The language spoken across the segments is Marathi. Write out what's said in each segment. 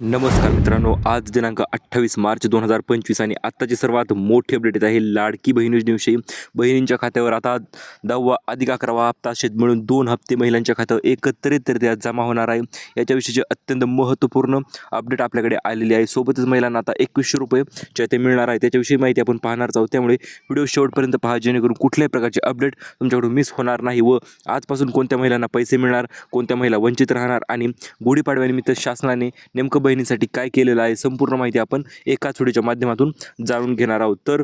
नमस्कार मित्रांनो, आज दिनांक 28 मार्च 2025 आणि आत्ताची सर्वात मोठी अपडेट येत आहे लाडकी बहीण योजनेविषयी। बहिणींच्या खात्यावर आता 10वा अधिक 11वा हप्ता असे मिळून 2 हप्ते महिलांच्या खात्यावर एकत्रितरित्या जमा होणार आहे। याच्याविषयीचे अत्यंत महत्त्वपूर्ण अपडेट आपल्याकडे आलेली आहे। सोबतच महिलांना आता 2100 रुपये जे ते मिळणार आहे त्याच्याविषयी माहिती आपण पाहणार आहोत। त्यामुळे व्हिडिओ शेवटपर्यंत पहा जेणेकरून कुठल्याही प्रकारचे अपडेट तुमच्याकडून मिस होणार नाही व आजपासून कोणत्या महिलांना पैसे मिळणार, कोणत्या महिला वंचित राहणार आणि गुढीपाडव्यानिमित्त शासनाने नेमकं बहिणींसाठी काय केलेलं आहे संपूर्ण माहिती आपण एकाच व्हिडिओच्या माध्यमातून जाणून घेणार आहोत। तर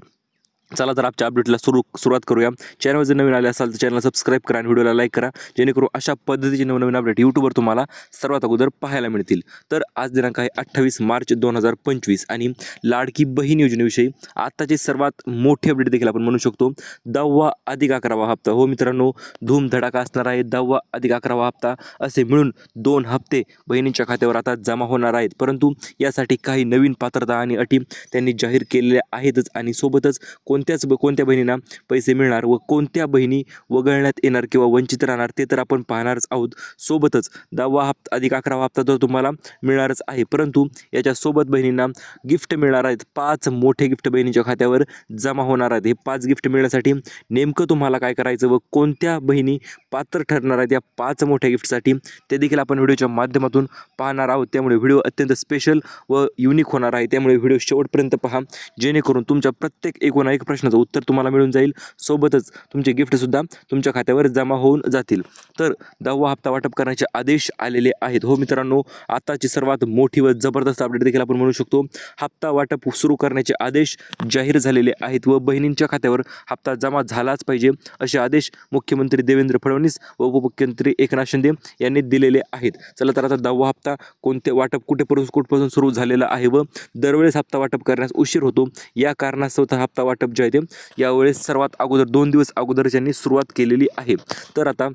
चला तर आजच्या अपडेटला सुरुवात करूया। चॅनलवर जर नवीन आले असाल तर चॅनलला सबस्क्राईब करा आणि व्हिडिओला लाईक करा जेणेकरून अशा पद्धतीचे नवनवीन अपडेट यूट्यूबवर तुम्हाला सर्वात अगोदर पाहायला मिळतील। तर आज दिनांक आहे 28 मार्च 2025 आणि लाडकी बहीण योजनेविषयी आताचे सर्वात मोठे अपडेट देखील आपण म्हणू शकतो। 10वा अधिक 11वा हप्ता, हो मित्रांनो, धूमधडाका असणार आहे। 10वा अधिक 11वा हप्ता असे मिळून 2 हप्ते बहिणींच्या खात्यावर आता जमा होणार आहेत, परंतु यासाठी काही नवीन पात्रता आणि अटी त्यांनी जाहीर केलेल्या आहेतच आणि सोबतच कोणत्या बहिणींना पैसे मिळणार व कोणत्या बहिणी वगळण्यात येणार किंवा वंचित राहणार ते तर आपण पाहणारच आहोत। सोबतच 10वा हप्ता अधिक 11वा हप्ता तर तुम्हाला मिळणारच आहे, परंतु याच्या सोबत बहिणींना गिफ्ट मिळणार आहेत। 5 मोठे गिफ्ट बहिणींच्या खात्यावर जमा होणार आहेत। हे 5 गिफ्ट मिळण्यासाठी नेमकं तुम्हाला काय करायचं व कोणत्या बहिणी पात्र ठरणार आहेत या 5 मोठ्या गिफ्टसाठी ते देखील आपण व्हिडिओच्या माध्यमातून पाहणार आहोत। त्यामुळे व्हिडिओ अत्यंत स्पेशल व युनिक होणार आहे, त्यामुळे व्हिडिओ शेवटपर्यंत पहा जेणेकरून तुमच्या प्रत्येक एक प्रश्नाचं उत्तर तुम्हाला मिळून जाईल। सोबतच तुमचे गिफ्ट सुद्धा तुमच्या खात्यावर जमा होऊन जातील। तर 10वा हप्ता वाटप करण्याचे आदेश आलेले आहेत। हो मित्रांनो, आताची सर्वात मोठी व जबरदस्त अपडेट देखील आपण म्हणू शकतो। हप्ता वाटप सुरू करण्याचे आदेश जाहीर झालेले आहेत व बहिणींच्या खात्यावर हप्ता जमा झालाच पाहिजे असे आदेश मुख्यमंत्री देवेंद्र फडणवीस व उपमुख्यमंत्री एकनाथ शिंदे यांनी दिलेले आहेत। चला तर आता 10वा हप्ता कोणते वाटप कुठपासून सुरू झालेला आहे व दरवेळेस हप्ता वाटप करण्यास उशीर होतो, या कारणास्तव हप्ता वाटप जे आहे ते यावेळेस सर्वात अगोदर 2 दिवस अगोदर त्यांनी सुरुवात केलेली आहे। तर आता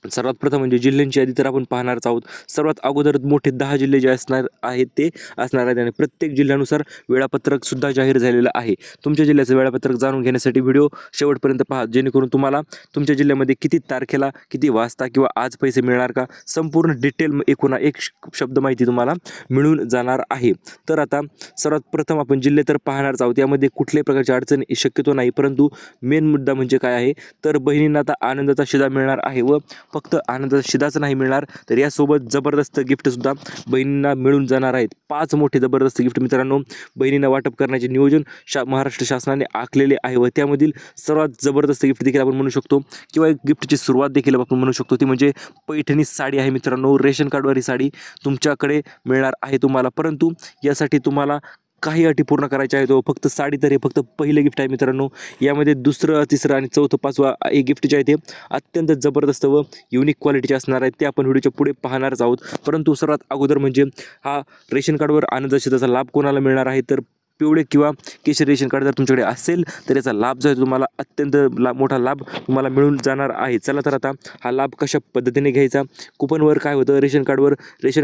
सर्वात प्रथम म्हणजे जिल्ह्यांची यादी तर आपण पाहणारच आहोत। सर्वात अगोदर मोठे 10 जिल्हे जे असणार आहेत ते असणार आहेत आणि प्रत्येक जिल्ह्यानुसार वेळापत्रक सुद्धा जाहीर झालेलं आहे। तुमच्या जिल्ह्याचं वेळापत्रक जाणून घेण्यासाठी व्हिडिओ शेवटपर्यंत पहा जेणेकरून तुम्हाला तुमच्या जिल्ह्यामध्ये किती तारखेला किती वाजता किंवा आज पैसे मिळणार का संपूर्ण डिटेल एकूण एक शब्द माहिती तुम्हाला मिळून जाणार आहे। तर आता सर्वात प्रथम आपण जिल्हे तर पाहणारच आहोत, यामध्ये कुठल्याही प्रकारची अडचण शक्यतो नाही, परंतु मेन मुद्दा म्हणजे काय आहे तर बहिणींना आता आनंदाचा शिधा मिळणार आहे व फक्त आनंदाचा शिधाच नाही मिळणार तर यासोबत जबरदस्त गिफ्टसुद्धा बहिणींना मिळून जाणार आहेत। 5 मोठे जबरदस्त गिफ्ट मित्रांनो बहिणींना वाटप करण्याचे नियोजन महाराष्ट्र शासनाने आखलेले आहे व त्यामधील सर्वात जबरदस्त गिफ्ट देखील आपण म्हणू शकतो किंवा एक गिफ्टची सुरुवात देखील आपण म्हणू शकतो ती म्हणजे पैठणी साडी आहे। मित्रांनो, रेशन कार्डवर ही साडी तुमच्याकडे मिळणार आहे तुम्हाला, परंतु यासाठी तुम्हाला काही अटी पूर्ण करायच्या आहेत। फक्त साडी तर हे फक्त पहिले गिफ्ट आहे मित्रांनो, यामध्ये दुसरं, तिसरं आणि चौथं, 5वा एक गिफ्ट जे आहे ते अत्यंत जबरदस्त व युनिक क्वालिटीचे असणार आहेत, ते आपण व्हिडिओच्या पुढे पाहणारच आहोत। परंतु सर्वात अगोदर म्हणजे हा रेशन कार्डवर आनंदाचा त्याचा लाभ कोणाला मिळणार आहे तर पिवळे किंवा केशरी रेशन कार्ड जर तुमच्याकडे असेल तर याचा लाभ जो आहे तुम्हाला अत्यंत मोठा लाभ तुम्हाला मिळून जाणार आहे। चला तर आता हा लाभ कशा पद्धतीने घ्यायचा। कुपनवर काय होतं, रेशन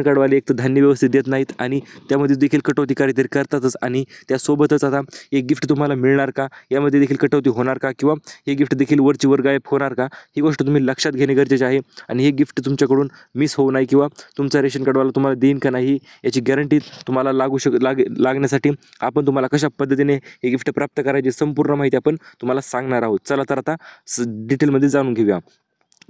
कार्डवाले एक तर धान्य व्यवस्थित देत नाहीत आणि त्यामध्ये देखील कटौती काहीतरी करतातच आणि त्यासोबतच आता एक गिफ्ट तुम्हाला मिळणार का यामध्ये देखील कटौती होणार का किंवा हे गिफ्ट देखील वरची वर गायब होणार का ही गोष्ट तुम्ही लक्षात घेणे गरजेचे आहे आणि हे गिफ्ट तुमच्याकडून मिस होऊ नये किंवा तुमचा रेशन कार्डवाला तुम्हाला देईन का नाही याची गॅरंटी तुम्हाला लागण्यासाठी आपण तुम्हाला कशा पद्धतीने हे गिफ्ट प्राप्त करायचे संपूर्ण माहिती आपण तुम्हाला सांगणार आहोत। चला तर आता डिटेलमध्ये जाणून घेऊया।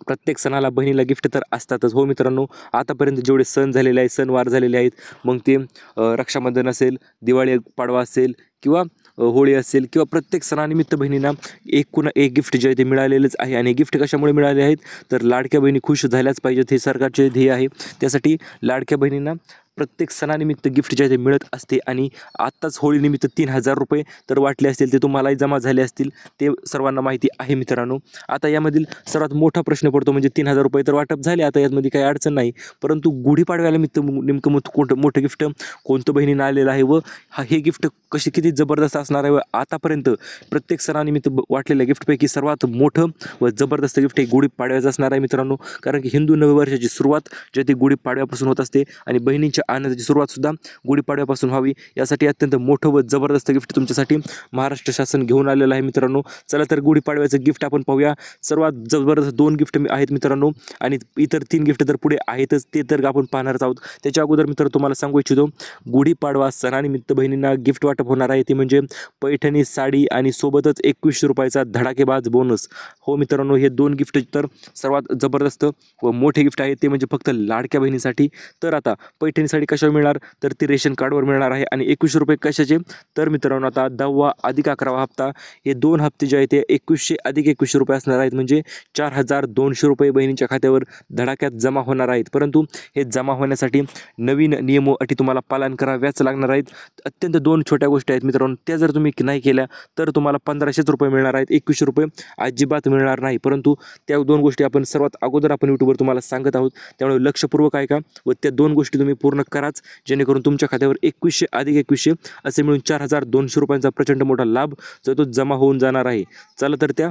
प्रत्येक सणाला बहिणीला गिफ्ट तर असतातच। हो मित्रांनो, आतापर्यंत जेवढे सण झालेले आहेत, सणवार झालेले आहेत, मग ते रक्षाबंधन असेल, दिवाळी पाडवा असेल किंवा होळी असेल किंवा प्रत्येक सणानिमित्त बहिणींना एक गिफ्ट जे आहे ते मिळालेलंच आहे आणि गिफ्ट कशामुळे मिळाले आहेत तर लाडक्या बहिणी खुश झाल्याच पाहिजेत हे सरकारचे ध्येय आहे। त्यासाठी लाडक्या बहिणींना प्रत्येक सणानिमित्त गिफ्ट जे आहे ते मिळत असते आणि आत्ताच होळीनिमित्त 3000 रुपये तर वाटले असतील ते तुम्हालाही जमा झाले असतील, ते सर्वांना माहिती आहे मित्रांनो। आता यामधील सर्वात मोठा प्रश्न पडतो म्हणजे 3000 रुपये तर वाटप झाले, आता यामध्ये काही अडचण नाही, परंतु गुढीपाडव्याला नेमकं मोठं गिफ्ट कोणतं बहिणींना आलेलं आहे व हे गिफ्ट किती जबरदस्त असणार आहे व आतापर्यंत प्रत्येक सणानिमित्त वाटलेल्या गिफ्टपैकी सर्वात मोठं व जबरदस्त गिफ्ट हे गुढीपाडव्याचं असणार आहे मित्रांनो। कारण की हिंदू नववर्षाची सुरुवात जे ती गुढीपाडव्यापासून होत असते आणि बहिणींच्या आनंदाची सुरुवातसुद्धा गुढीपाडव्यापासून व्हावी यासाठी अत्यंत मोठं व जबरदस्त गिफ्ट तुमच्यासाठी महाराष्ट्र शासन घेऊन आलेलं आहे मित्रांनो. चला तर गुढीपाडव्याचं गिफ्ट आपण पाहूया. सर्वात जबरदस्त 2 गिफ्ट आहेत मित्रांनो आणि इतर 3 गिफ्ट तर पुढे आहेतच, ते तर आपण पाहणारच आहोत. त्याच्या अगोदर मित्र तुम्हाला सांगू इच्छितो, गुढीपाडवा सणानिमित्त बहिणींना गिफ्ट वाटप होणार आहे, ते म्हणजे पैठणी साडी आणि सोबतच 2100 रुपयाचा धडाकेबाज बोनस. हो मित्रांनो, हे 2 गिफ्ट तर सर्वात जबरदस्त व मोठे गिफ्ट आहेत, ते म्हणजे फक्त लाडक्या बहिणीसाठी. तर आता पैठणी साडी कशावर मिळणार, तर ती रेशन कार्डवर मिळणार आहे. आणि 2100 रुपये कशाचे, तर मित्रांनो आता 10वा अधिक 11वा हप्ता, हे 2 हप्ते जे आहेत ते 2100 अधिक 2100 रुपये असणार आहेत, म्हणजे 4200 रुपये बहिणींच्या खात्यावर धडाक्यात जमा होणार आहेत. परंतु हे जमा होण्यासाठी नवीन नियम व अटी तुम्हाला पालन कराव्याच लागणार आहेत. अत्यंत 2 छोट्या गोष्टी आहेत मित्रांनो, त्या जर तुम्ही नाही केल्या तर तुम्हाला 1500 रुपये मिळणार आहेत, 2100 रुपये अजिबात मिळणार नाही. परंतु त्या 2 गोष्टी आपण सर्वात अगोदर आपण यूट्यूबवर तुम्हाला सांगत आहोत, त्यामुळे लक्षपूर्वक ऐका व त्या 2 गोष्टी तुम्ही पूर्ण कराच, जेणेकरून तुमच्या खात्यावर 2100 अधिक 2100 असे मिळून 4200 रुपयांचा प्रचंड मोठा लाभ जो तो जमा होऊन जाणार आहे. चला तर त्या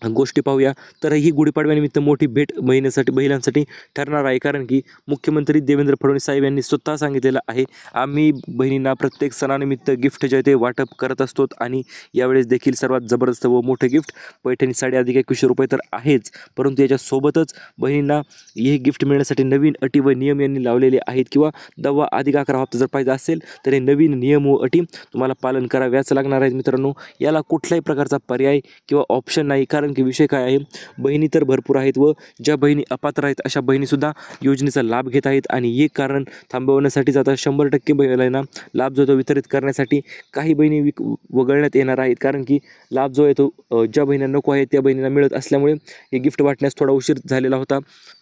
गोष्टी पाहूया. तर ही गुढीपाडव्यानिमित्त मोठी भेट महिलांसाठी ठरणार आहे, कारण की मुख्यमंत्री देवेंद्र फडणवीस साहेब यांनी स्वतः सांगितलेलं आहे, आम्ही बहिणींना प्रत्येक सणानिमित्त गिफ्ट जे ते वाटप करत असतो. आणि यावेळेस देखील सर्वात जबरदस्त व मोठं गिफ्ट पैठणी साडी अधिक 2100 रुपये तर आहेच, परंतु याच्यासोबतच बहिणींना हे गिफ्ट मिळण्यासाठी नवीन अटी व नियम यांनी लावलेले आहेत. किंवा 10वा अधिक 11वा हप्ता जर पाहिजे असेल तर हे नवीन नियम व अटी तुम्हाला पालन कराव्याच लागणार आहेत मित्रांनो. याला कुठल्याही प्रकारचा पर्याय किंवा ऑप्शन नाही, कारण की विषय काय आहे, बहिणी तर भरपूर आहेत व ज्या बहिणी अपात्र आहेत अशा बहिणीसुद्धा योजनेचा लाभ घेत आहेत. आणि हे कारण थांबवण्यासाठीच आता 100% महिलांना लाभ जो तो वितरित करण्यासाठी काही बहिणी वगळण्यात येणार आहेत, कारण की लाभ जो आहे तो ज्या बहिणींना नको आहे त्या बहिणींना मिळत असल्यामुळे हे गिफ्ट वाटण्यास थोडा उशीर झालेला होता.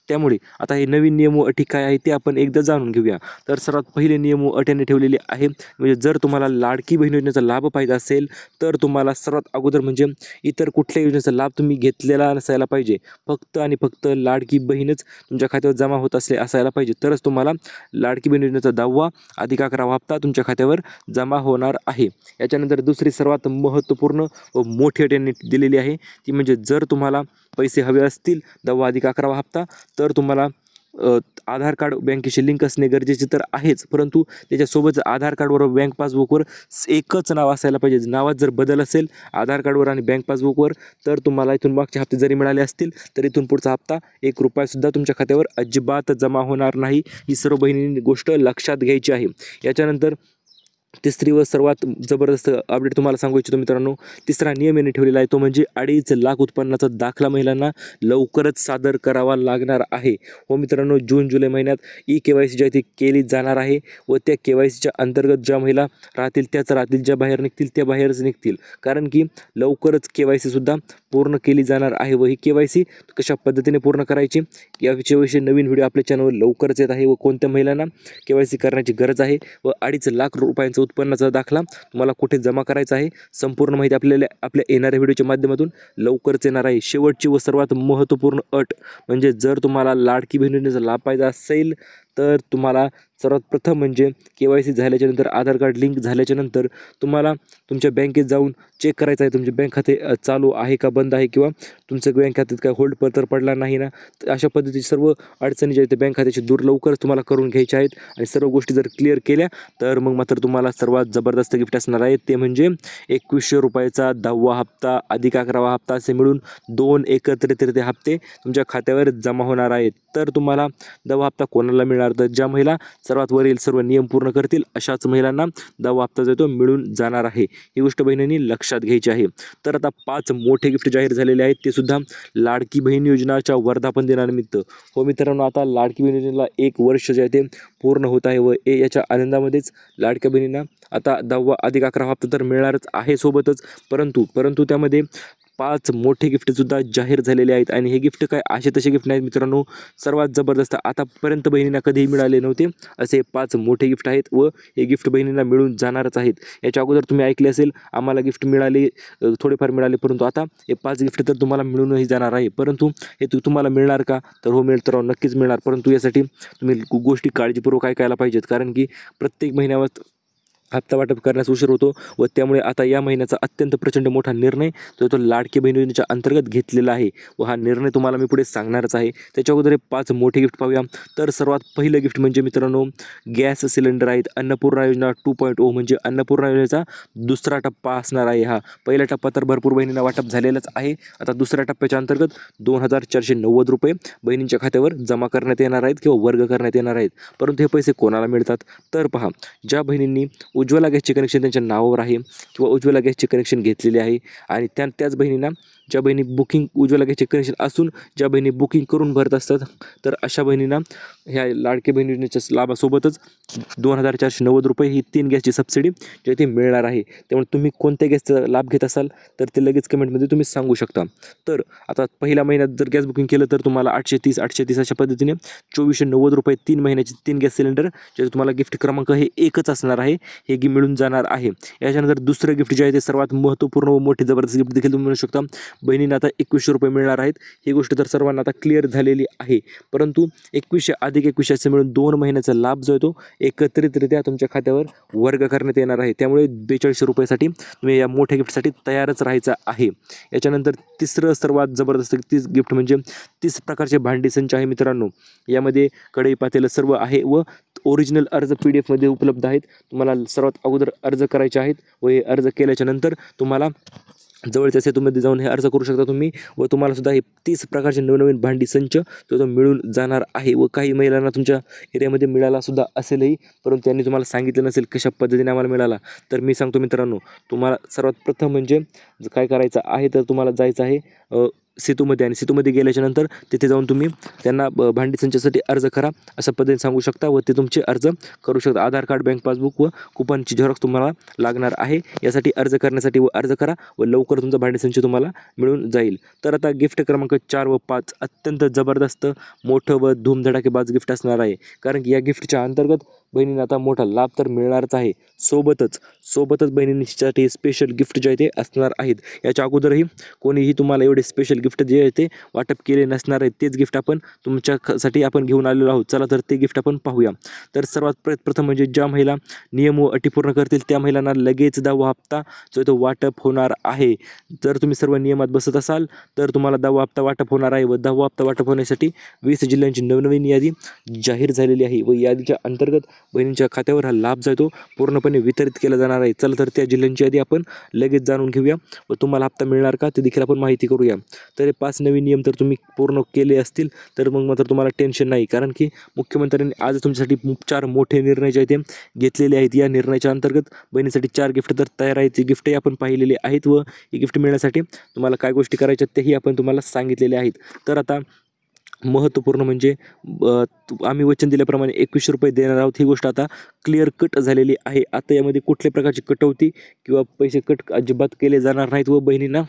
त्यामुळे आता हे नवीन नियम व अटी काय आहे ते आपण एकदा जाणून घेऊया. तर सर्वात पहिले नियम व अटीने ठेवलेले आहे, म्हणजे जर तुम्हाला लाडकी बहीण योजनेचा लाभ पाहिजे असेल तर तुम्हाला सर्वात अगोदर म्हणजे इतर कुठल्या योजनेचा लाभ तुम्ही घेतलेला नसायला पाहिजे, फक्त आणि फक्त लाडकी बहीणच तुमच्या खात्यावर जमा होत असायला पाहिजे, तरच तुम्हाला लाडकी बहीण योजनेचा 10वा अधिक 11वा हप्ता तुमच्या खात्यावर जमा होणार आहे. याच्यानंतर दुसरी सर्वात महत्त्वपूर्ण व मोठी अट यांनी दिलेली आहे, ती म्हणजे जर तुम्हाला पैसे हवे असतील 10वा अधिक 11वा हप्ता तर तुम्हाला आधार कार्ड बँकेशी लिंक असणे गरजेचे तर आहेच, परंतु त्याच्यासोबत आधार कार्डवर बँक पासबुकवर एकच नाव असायला पाहिजे. नावात जर बदल असेल आधार कार्डवर आणि बँक पासबुकवर तर तुम्हाला इथून मागचे हप्ते जरी मिळाले असतील तर इथून पुढचा हप्ता 1 रुपयासुद्धा तुमच्या खात्यावर अजिबात जमा होणार नाही. ही सर्व बहिणींनी गोष्ट लक्षात घ्यायची आहे. याच्यानंतर तिसरी व सर्वात जबरदस्त अपडेट तुम्हाला सांगू इच्छितो मित्रांनो, तिसरा नियम यांनी ठेवलेला आहे, तो म्हणजे 2.5 लाख उत्पन्नाचा दाखला महिलांना लवकरच सादर करावा लागणार आहे. हो मित्रांनो, जून-जुलै महिन्यात KYC जी आहे ती केली जाणार आहे व त्या KYCच्या अंतर्गत ज्या महिला राहतील त्याच राहतील, ज्या बाहेर निघतील त्या बाहेरच निघतील, कारण की लवकरच KYC सुद्धा पूर्ण केली जाणार आहे. व ही KYC कशा पद्धतीने पूर्ण करायची याविषयी नवीन व्हिडिओ आपल्या चॅनलवर लवकरच येत आहे व कोणत्या महिलांना KYC करण्याची गरज आहे व 2.5 लाख रुपयांचा उत्पन्नाचा दाखला तुम्हाला कुठे जमा करायचा आहे, संपूर्ण माहिती आपल्या येणाऱ्या व्हिडिओच्या माध्यमातून लवकरच येणार आहे. शेवटची व सर्वात महत्त्वपूर्ण अट म्हणजे जर तुम्हाला लाडकी बहीण योजनेचा लाभ पाहिजे असेल तर तुम्हाला सर्वात प्रथम म्हणजे KYC झाल्याच्यानंतर आधार कार्ड लिंक झाल्याच्यानंतर तुम्हाला तुमच्या बँकेत जाऊन चेक करायचं आहे तुमचे बँक खाते चालू आहे का बंद आहे, किंवा तुमचं बँक खात्यात काय होल्ड तर पडला नाही ना. तर अशा पद्धतीची सर्व अडचणी ज्या आहेत बँक खात्याची दूर लवकरच तुम्हाला करून घ्यायच्या आहेत. आणि सर्व गोष्टी जर क्लिअर केल्या तर मग मात्र तुम्हाला सर्वात जबरदस्त गिफ्ट असणार आहे, ते म्हणजे 2100 रुपयाचा 10वा हप्ता अधिक 11वा हप्ता असे मिळून 2 एकत्रित हप्ते तुमच्या खात्यावर जमा होणार आहेत. तर तुम्हाला 10वा हप्ता कोणाला मिळणार, तर ज्या महिला सर्वात वरील सर्व नियम पूर्ण करतील अशाच महिलांना 10वा हप्ता जो तो मिळून जाणार आहे. ही गोष्ट बहिणींनी लक्षात घ्यायची आहे. तर आता 5 मोठे गिफ्ट जाहीर झालेले आहेत, ते सुद्धा लाडकी बहीण योजनाच्या वर्धापन दिनानिमित्त. हो मित्रांनो, आता लाडकी बहीण योजनेला 1 वर्ष जे आहे ते पूर्ण होत आहे व याच्या आनंदामध्येच लाडक्या बहिणींना आता 10वा अधिक 11वा हप्ता तर मिळणारच आहे सोबतच, परंतु त्यामध्ये 5 मोठे गिफ्टसुद्धा जाहीर झालेले आहेत. आणि हे गिफ्ट काय असे तसे गिफ्ट नाहीत मित्रांनो, सर्वात जबरदस्त आतापर्यंत बहिणींना कधीही मिळाले नव्हते असे 5 मोठे गिफ्ट आहेत व हे गिफ्ट बहिणींना मिळून जाणारच आहेत. याच्या अगोदर तुम्ही ऐकले असेल आम्हाला गिफ्ट मिळाले, थोडेफार मिळाले, परंतु आता हे 5 गिफ्ट तर तुम्हाला मिळूनही जाणार आहे. परंतु हे तुम्हाला मिळणार का, तर हो मिळेल, तर नक्कीच मिळणार, परंतु यासाठी तुम्ही गोष्टी काळजीपूर्वक ऐकायला पाहिजेत, कारण की प्रत्येक महिन्यावर हप्ता वाटप करण्यास उशीर होतो व त्यामुळे आता या महिन्याचा अत्यंत प्रचंड मोठा निर्णय तो लाडकी बहीण योजनेच्या अंतर्गत घेतलेला आहे व हा निर्णय तुम्हाला मी पुढे सांगणारच आहे. त्याच्या अगोदर 5 मोठे गिफ्ट पाहूया. तर सर्वात पहिलं गिफ्ट म्हणजे मित्रांनो गॅस सिलेंडर आहेत. अन्नपूर्णा योजना 2.0 म्हणजे अन्नपूर्णा योजनेचा दुसरा टप्पा असणार आहे. हा पहिला टप्पा तर भरपूर बहिणींना वाटप झालेलाच आहे. आता दुसऱ्या टप्प्याच्या अंतर्गत 2490 रुपये बहिणींच्या खात्यावर जमा करण्यात येणार आहेत किंवा वर्ग करण्यात येणार आहेत. परंतु हे पैसे कोणाला मिळतात तर पहा, ज्या बहिणींनी उज्ज्वला गॅसचे कनेक्शन त्यांच्या नावावर आहे किंवा उज्ज्वला गॅसचे कनेक्शन घेतलेले आहे आणि त्याच बहिणींना ज्या बहिणी बुकिंग उज्ज्वला गॅसचे कनेक्शन असून ज्या बहिणी बुकिंग करून भरत असतात तर अशा बहिणींना ह्या लाडकी बहीण योजनेच्या लाभासोबतच 2490 रुपये ही 3 गॅसची सबसिडी जी ते मिळणार आहे. त्यामुळे तुम्ही कोणत्या गॅसचा लाभ घेत असाल तर ते लगेच कमेंटमध्ये तुम्ही सांगू शकता. तर आता पहिल्या महिन्यात जर गॅस बुकिंग केलं तर तुम्हाला 830 अशा पद्धतीने 2490 रुपये 3 महिन्याचे 3 गॅस सिलेंडर जे तुम्हाला गिफ्ट क्रमांक हे एकच असणार आहे हे मिळून जाणार आहे. याच्यानंतर दुसरं गिफ्ट जे आहे ते सर्वात महत्त्वपूर्ण व मोठी जबरदस्त गिफ्ट देखील तुम्ही म्हणू शकता. बहिणींना आता 2100 रुपये मिळणार आहेत. ही गोष्ट तर सर्वांना आता क्लिअर झालेली आहे. परंतु 2100 अधिक 2100 असे मिळून 2 महिन्याचा लाभ जो आहे तो एकत्रितरित्या तुमच्या खात्यावर वर्ग करण्यात येणार आहे. त्यामुळे 4200 रुपयासाठी तुम्ही या मोठ्या गिफ्टसाठी तयारच राहायचं आहे. याच्यानंतर तिसरं सर्वात जबरदस्त गिफ्ट म्हणजे 30 प्रकारचे भांडी संच आहे मित्रांनो. यामध्ये कढई पातेलं सर्व आहे व ओरिजिनल अर्ज PDF मध्ये उपलब्ध आहेत. तुम्हाला सर्वात अगोदर अर्ज करायचे आहेत व हे अर्ज केल्याच्या नंतर तुम्हाला जवळच्या सेतूमध्ये जाऊन हे अर्ज करू शकता तुम्ही व तुम्हाला सुद्धा हे 30 प्रकारचे नवनवीन भांडी संच तो मिळून जाणार आहे. व काही महिलांना तुमच्या एरियामध्ये मिळाला सुद्धा असेलही, परंतु त्यांनी तुम्हाला सांगितलं नसेल कशा पद्धतीने आम्हाला मिळाला. तर मी सांगतो मित्रांनो, तुम्हाला सर्वात प्रथम म्हणजे काय करायचं आहे तर तुम्हाला जायचं आहे सेतूमध्ये आणि सेतूमध्ये गेल्याच्या नंतर तिथे जाऊन तुम्ही त्यांना भांडी संचासाठी अर्ज करा अशा पद्धतीने सांगू शकता व ते तुमचे अर्ज करू शकता. आधार कार्ड, बँक पासबुक व कुपनची झेरॉक्स तुम्हाला लागणार आहे. यासाठी अर्ज करण्यासाठी अर्ज करा व लवकर तुमचा भांडी संच तुम्हाला मिळून जाईल. तर आता गिफ्ट क्रमांक 4 व 5 अत्यंत जबरदस्त मोठं व धूमधडाकेबाज गिफ्ट असणार आहे. कारण की या गिफ्टच्या अंतर्गत बहिणींना आता मोठा लाभ तर मिळणारच आहे. सोबतच बहिणींसाठी स्पेशल गिफ्ट जे आहे ते असणार आहेत. याच्या अगोदरही कोणीही तुम्हाला एवढे स्पेशल गिफ्ट जे आहे ते वाटप केले नसणार आहे. तेच गिफ्ट आपण तुमच्यासाठी आपण घेऊन आलेलो आहोत. चला तर ते गिफ्ट आपण पाहूया. तर सर्वात प्रथम म्हणजे ज्या महिला नियम व अटी पूर्ण करतील त्या महिलांना लगेच 10वा हप्ता जो तो वाटप होणार आहे. जर तुम्ही सर्व नियमात बसत असाल तर तुम्हाला 10वा हप्ता वाटप होणार आहे व 10वा हप्ता वाटप होण्यासाठी 20 जिल्ह्यांची नवनवीन यादी जाहीर झालेली आहे व यादीच्या अंतर्गत बहिणींच्या खात्यावर हा लाभ जो आहे तो पूर्णपणे वितरित केला जाणार आहे. चला तर त्या जिल्ह्यांची यादी आपण लगेच जाणून घेऊया व तुम्हाला हप्ता मिळणार का ते देखील आपण माहिती करूया. तर हे 5 नवीन नियम तर तुम्ही पूर्ण केले असतील तर मग मात्र तुम्हाला टेन्शन नाही, कारण की मुख्यमंत्र्यांनी आज तुमच्यासाठी 4 मोठे निर्णय जे आहेत ते घेतलेले आहेत. या निर्णयाच्या अंतर्गत बहिणीसाठी 4 गिफ्ट तर तयार आहेत. गिफ्टही आपण पाहिलेले आहेत व ही गिफ्ट मिळण्यासाठी तुम्हाला काय गोष्टी करायच्या तेही आपण तुम्हाला सांगितलेले आहेत. तर आता महत्त्वपूर्ण म्हणजे आम्ही वचन दिल्याप्रमाणे 2100 रुपये देणार आहोत. ही गोष्ट आता क्लिअर कट झालेली आहे. आता यामध्ये कुठल्या प्रकारची कटौती किंवा पैसे कट अजिबात केले जाणार नाहीत व बहिणींना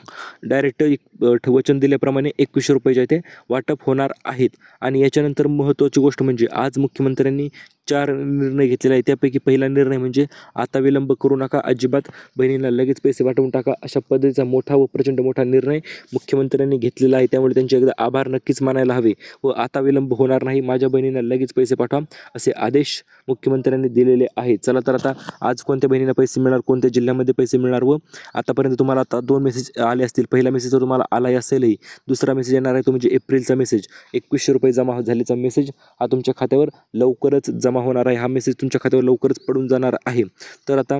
डायरेक्ट वचन दिल्याप्रमाणे 2100 रुपये जे ते वाटप होणार आहेत. आणि याच्यानंतर महत्त्वाची गोष्ट म्हणजे आज मुख्यमंत्र्यांनी 4 निर्णय घेतलेले आहे. त्यापैकी पहिला निर्णय म्हणजे आता विलंब करू नका, अजिबात बहिणींना लगेच पैसे पाठवून टाका अशा पद्धतीचा मोठा व प्रचंड मोठा निर्णय मुख्यमंत्र्यांनी घेतलेला आहे. त्यामुळे त्यांचे एकदा आभार नक्कीच मानायला हवे व आता विलंब होणार नाही, माझ्या बहिणींना लगेच पैसे पाठवा असे आदेश मुख्यमंत्र्यांनी दिलेले आहेत. चला तर आता आज कोणत्या बहिणींना पैसे मिळणार, कोणत्या जिल्ह्यामध्ये पैसे मिळणार व आतापर्यंत तुम्हाला आता 2 मेसेज आले असतील. पहिला मेसेज तर तुम्हाला आलाही असेलही, दुसरा मेसेज येणार आहे तो म्हणजे एप्रिलचा मेसेज. 2100 रुपये जमा झाल्याचा मेसेज हा तुमच्या खात्यावर लवकरच जमा होणार आहे. हा मेसेज तुमच्या खात्यावर लवकरच पडून जाणार आहे. तर आता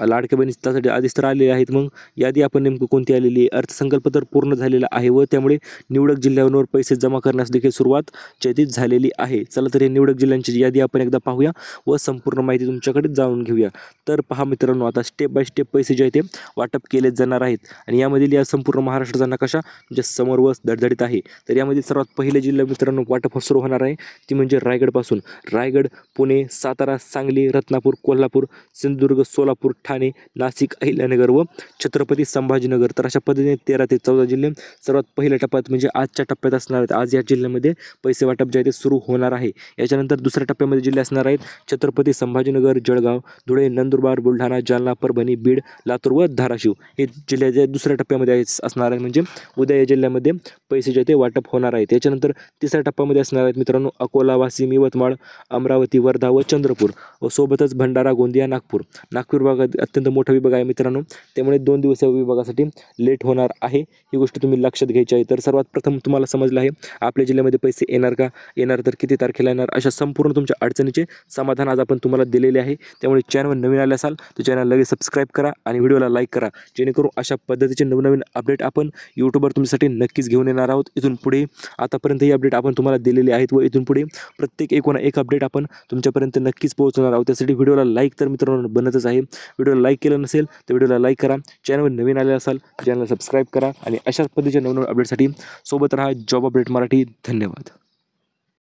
लाडक्या बहिणी त्यासाठी आधीच तर आलेले आहेत. मग यादी आपण नेमकं कोणती आलेली आहे, अर्थसंकल्प तर पूर्ण झालेला आहे व त्यामुळे निवडक जिल्ह्यांवर पैसे जमा करण्यास देखील सुरुवात जयतीत झालेली आहे. चला तर हे निवडक जिल्ह्यांची यादी आपण एकदा पाहूया व संपूर्ण माहिती तुमच्याकडे जाणून घेऊया. तर पहा मित्रांनो, आता स्टेप बाय स्टेप पैसे जे आहे ते वाटप केले जाणार आहेत आणि यामधील या संपूर्ण महाराष्ट्राचा नकाशा तुमच्या समोर व धडधडीत आहे. तर यामधील सर्वात पहिले जिल्हा मित्रांनो वाटप सुरू होणार आहे ती म्हणजे रायगडपासून. रायगड, पुणे, सातारा, सांगली, रत्नापूर, कोल्हापूर, सिंधुदुर्ग, सोलापूर नागपूर, ठाणे, नाशिक, अहिल्यानगर व छत्रपती संभाजीनगर. तर अशा पद्धतीने 13 ते 14 जिल्हे सर्वात पहिल्या टप्प्यात म्हणजे आजच्या टप्प्यात असणार आहेत. आज या जिल्ह्यामध्ये पैसे वाटप जे आहे ते सुरू होणार आहे. याच्यानंतर दुसऱ्या टप्प्यामध्ये जिल्हे असणार आहेत छत्रपती संभाजीनगर, जळगाव, धुळे, नंदुरबार, बुलढाणा, जालना, परभणी, बीड, लातूर व धाराशिव हे जिल्हे जे दुसऱ्या टप्प्यामध्ये असणार आहेत. म्हणजे उद्या या जिल्ह्यामध्ये पैसे जे ते वाटप होणार आहेत. त्याच्यानंतर तिसऱ्या टप्प्यामध्ये असणार आहेत मित्रांनो अकोला, वाशिम, यवतमाळ, अमरावती, वर्धा व चंद्रपूर व सोबतच भंडारा, गोंदिया, नागपूर. नागपूर विभागात अत्यंत मोठा विभाग आहे मित्रांनो, त्यामुळे 2 दिवसीय विभागासाठी लेट होणार आहे. ही गोष्ट तुम्ही लक्षात घ्यायची आहे. तर सर्वात प्रथम तुम्हाला समजलं आहे आपल्या जिल्ह्यामध्ये पैसे येणार का, येणार तर किती तारखेला येणार, अशा संपूर्ण तुमच्या अडचणीचे समाधान आज आपण तुम्हाला दिलेले आहे. त्यामुळे चॅनलवर नवीन आले असाल तर चॅनल लगेच सबस्क्राईब करा आणि व्हिडिओला लाईक करा, जेणेकरून अशा पद्धतीचे नवनवीन अपडेट आपण यूट्यूबवर तुमच्यासाठी नक्कीच घेऊन येणार आहोत. इथून पुढे आतापर्यंत ही अपडेट आपण तुम्हाला दिलेली आहेत व इथून पुढे प्रत्येक एक अपडेट आपण तुमच्यापर्यंत नक्कीच पोहोचवणार आहोत. त्यासाठी व्हिडिओला लाईक तर मित्रांनो बनतच आहे. व्हिडिओला लाईक केलं नसेल तर व्हिडिओला लाईक करा, चॅनलवर नवीन आले असाल चॅनलला सबस्क्राईब करा आणि अशाच पद्धतीच्या नवनवीन अपडेटसाठी सोबत राहा. Job update Marathi. धन्यवाद.